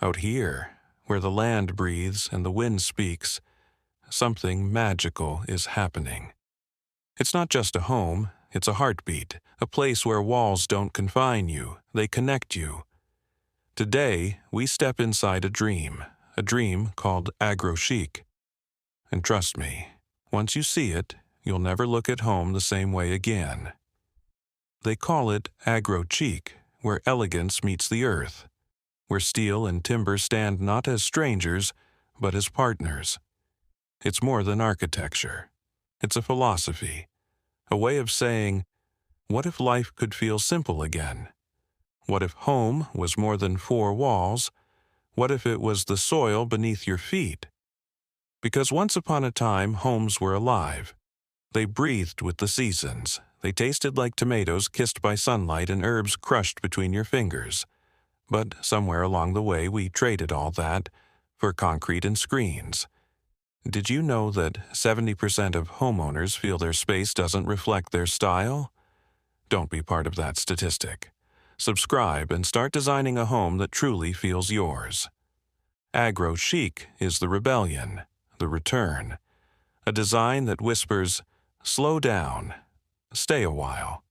Out here, where the land breathes and the wind speaks, something magical is happening. It's not just a home, it's a heartbeat, a place where walls don't confine you, they connect you. Today, we step inside a dream called Agro-Chic. And trust me, once you see it, you'll never look at home the same way again. They call it Agro-Chic, where elegance meets the earth, where steel and timber stand not as strangers, but as partners. It's more than architecture. It's a philosophy, a way of saying, what if life could feel simple again? What if home was more than four walls? What if it was the soil beneath your feet? Because once upon a time, homes were alive. They breathed with the seasons. They tasted like tomatoes kissed by sunlight and herbs crushed between your fingers. But somewhere along the way, we traded all that for concrete and screens. Did you know that 70% of homeowners feel their space doesn't reflect their style? Don't be part of that statistic. Subscribe and start designing a home that truly feels yours. Agro-Chic is the rebellion, the return. A design that whispers, slow down, stay a while.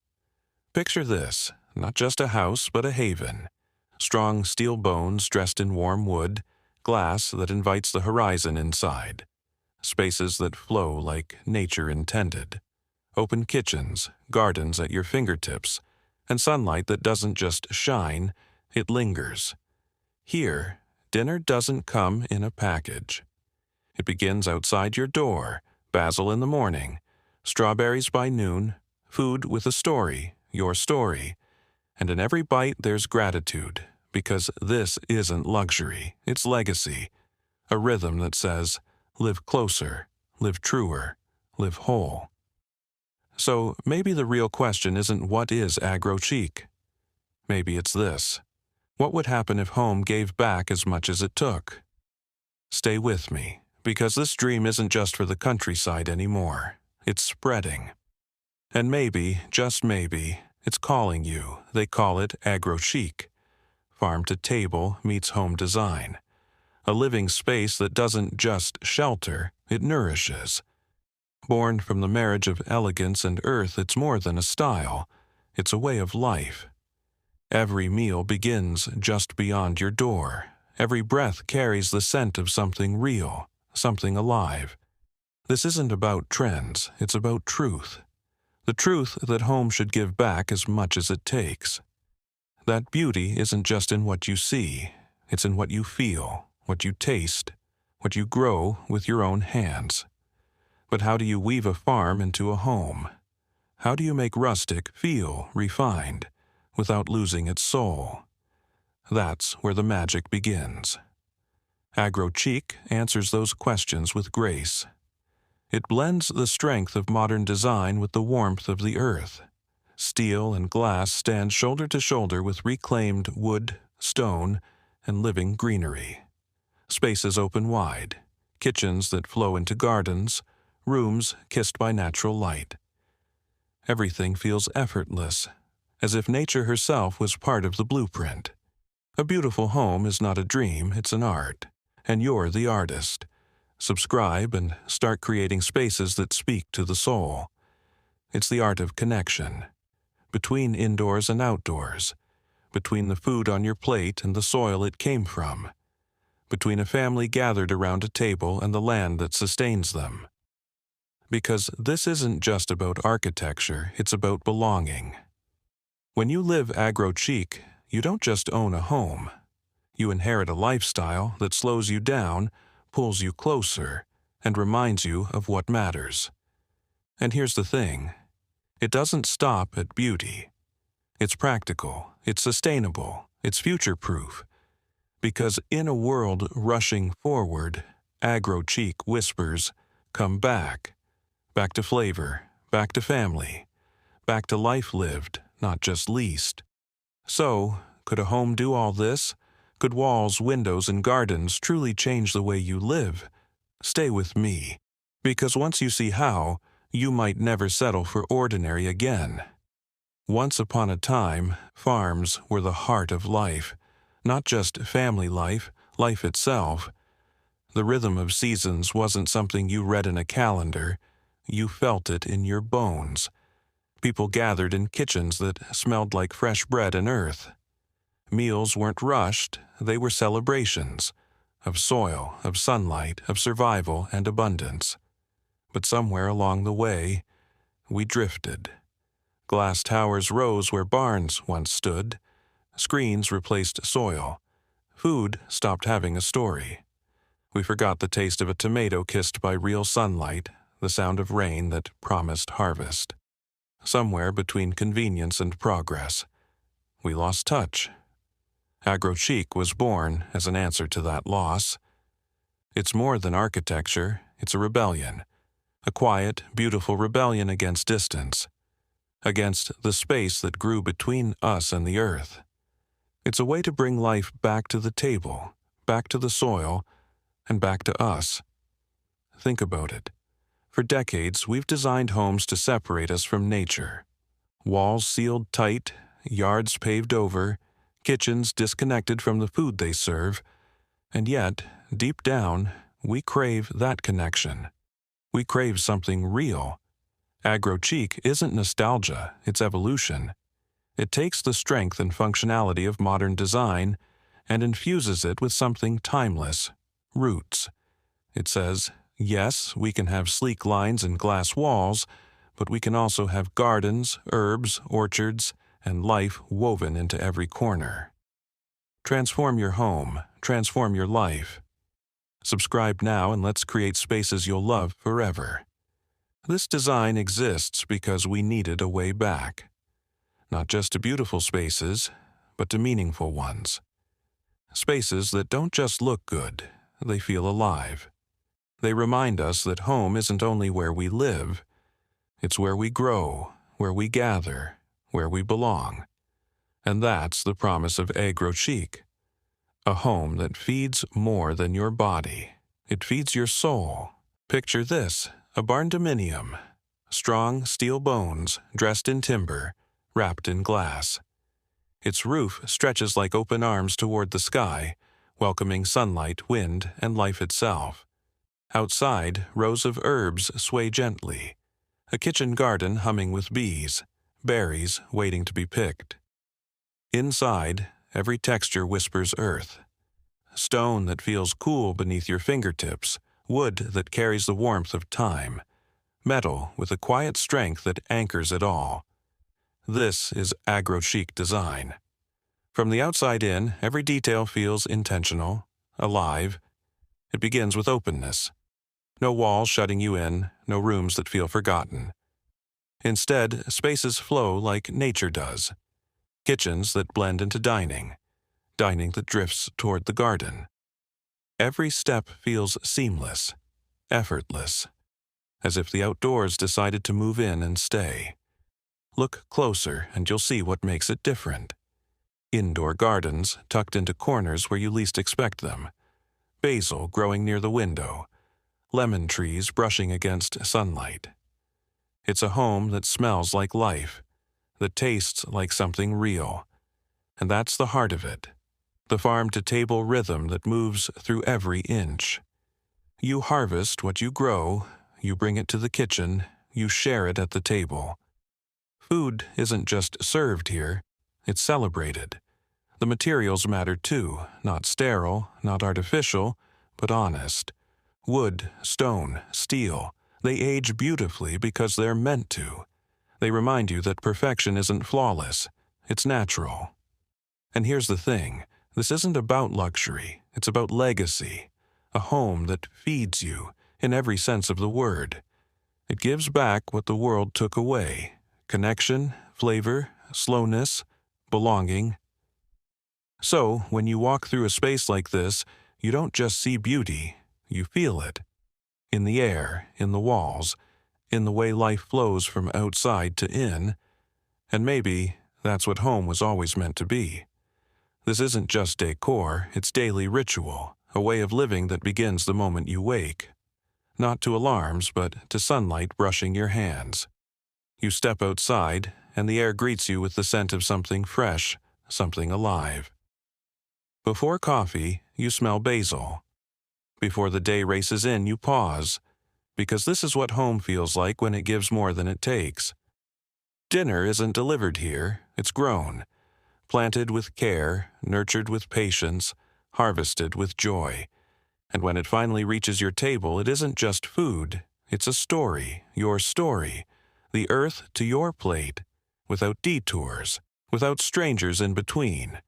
Picture this, not just a house but a haven. Strong steel bones dressed in warm wood, glass that invites the horizon inside. Spaces that flow like nature intended. Open kitchens, gardens at your fingertips, and sunlight that doesn't just shine, it lingers. Here, dinner doesn't come in a package. It begins outside your door, basil in the morning, strawberries by noon, food with a story, your story, and in every bite there's gratitude, because this isn't luxury, it's legacy, a rhythm that says, live closer, live truer, live whole. So maybe the real question isn't what is Agro-Chic? Maybe it's this. What would happen if home gave back as much as it took? Stay with me, because this dream isn't just for the countryside anymore. It's spreading. And maybe, just maybe, it's calling you. They call it Agro-Chic. Farm to table meets home design. A living space that doesn't just shelter, it nourishes. Born from the marriage of elegance and earth, it's more than a style. It's a way of life. Every meal begins just beyond your door. Every breath carries the scent of something real, something alive. This isn't about trends, it's about truth. The truth that home should give back as much as it takes. That beauty isn't just in what you see, it's in what you feel, what you taste, what you grow with your own hands. But how do you weave a farm into a home? How do you make rustic feel refined without losing its soul? That's where the magic begins. Agro-Chic answers those questions with grace. It blends the strength of modern design with the warmth of the earth. Steel and glass stand shoulder to shoulder with reclaimed wood, stone, and living greenery. Spaces open wide, kitchens that flow into gardens, rooms kissed by natural light. Everything feels effortless, as if nature herself was part of the blueprint. A beautiful home is not a dream, it's an art, and you're the artist. Subscribe and start creating spaces that speak to the soul. It's the art of connection, between indoors and outdoors, between the food on your plate and the soil it came from, between a family gathered around a table and the land that sustains them. Because this isn't just about architecture, it's about belonging. When you live Agro-Chic, you don't just own a home. You inherit a lifestyle that slows you down, pulls you closer, and reminds you of what matters. And here's the thing. It doesn't stop at beauty. It's practical, it's sustainable, it's future-proof. Because in a world rushing forward, Agro-Chic whispers, come back. Back to flavor, back to family, back to life lived, not just leased. So, could a home do all this? Could walls, windows, and gardens truly change the way you live? Stay with me, because once you see how, you might never settle for ordinary again. Once upon a time, farms were the heart of life, not just family life, life itself. The rhythm of seasons wasn't something you read in a calendar. You felt it in your bones. People gathered in kitchens that smelled like fresh bread and earth. Meals weren't rushed, they were celebrations of soil, of sunlight, of survival and abundance. But somewhere along the way, we drifted. Glass towers rose where barns once stood. Screens replaced soil. Food stopped having a story. We forgot the taste of a tomato kissed by real sunlight, the sound of rain that promised harvest. Somewhere between convenience and progress, we lost touch. Agro-Chic was born as an answer to that loss. It's more than architecture, it's a rebellion. A quiet, beautiful rebellion against distance, against the space that grew between us and the earth. It's a way to bring life back to the table, back to the soil, and back to us. Think about it. For decades, we've designed homes to separate us from nature. Walls sealed tight, yards paved over, kitchens disconnected from the food they serve, and yet, deep down, we crave that connection. We crave something real. Agro-Chic isn't nostalgia, it's evolution. It takes the strength and functionality of modern design and infuses it with something timeless, roots. It says, yes, we can have sleek lines and glass walls, but we can also have gardens, herbs, orchards, and life woven into every corner. Transform your home, transform your life. Subscribe now and let's create spaces you'll love forever. This design exists because we needed a way back. Not just to beautiful spaces, but to meaningful ones. Spaces that don't just look good, they feel alive. They remind us that home isn't only where we live, it's where we grow, where we gather, where we belong. And that's the promise of Agro-Chic. A home that feeds more than your body. It feeds your soul. Picture this, a barndominium. Strong steel bones, dressed in timber, wrapped in glass. Its roof stretches like open arms toward the sky, welcoming sunlight, wind, and life itself. Outside, rows of herbs sway gently. A kitchen garden humming with bees, berries waiting to be picked. Inside, every texture whispers earth. Stone that feels cool beneath your fingertips, wood that carries the warmth of time, metal with a quiet strength that anchors it all. This is Agro-Chic design. From the outside in, every detail feels intentional, alive. It begins with openness. No walls shutting you in, no rooms that feel forgotten. Instead, spaces flow like nature does. Kitchens that blend into dining that drifts toward the garden. Every step feels seamless, effortless, as if the outdoors decided to move in and stay. Look closer and you'll see what makes it different. Indoor gardens tucked into corners where you least expect them. Basil growing near the window. Lemon trees brushing against sunlight. It's a home that smells like life, that tastes like something real. And that's the heart of it. The farm-to-table rhythm that moves through every inch. You harvest what you grow, you bring it to the kitchen, you share it at the table. Food isn't just served here, it's celebrated. The materials matter too, not sterile, not artificial, but honest. Wood, stone, steel, they age beautifully because they're meant to. They remind you that perfection isn't flawless, it's natural. And here's the thing. This isn't about luxury, it's about legacy, a home that feeds you in every sense of the word. It gives back what the world took away, connection, flavor, slowness, belonging. So, when you walk through a space like this, you don't just see beauty, you feel it. In the air, in the walls, in the way life flows from outside to in, and maybe that's what home was always meant to be. This isn't just decor, it's daily ritual, a way of living that begins the moment you wake. Not to alarms, but to sunlight brushing your hands. You step outside, and the air greets you with the scent of something fresh, something alive. Before coffee, you smell basil. Before the day races in, you pause, because this is what home feels like when it gives more than it takes. Dinner isn't delivered here, it's grown, planted with care, nurtured with patience, harvested with joy. And when it finally reaches your table, it isn't just food, it's a story, your story, the earth to your plate, without detours, without strangers in between.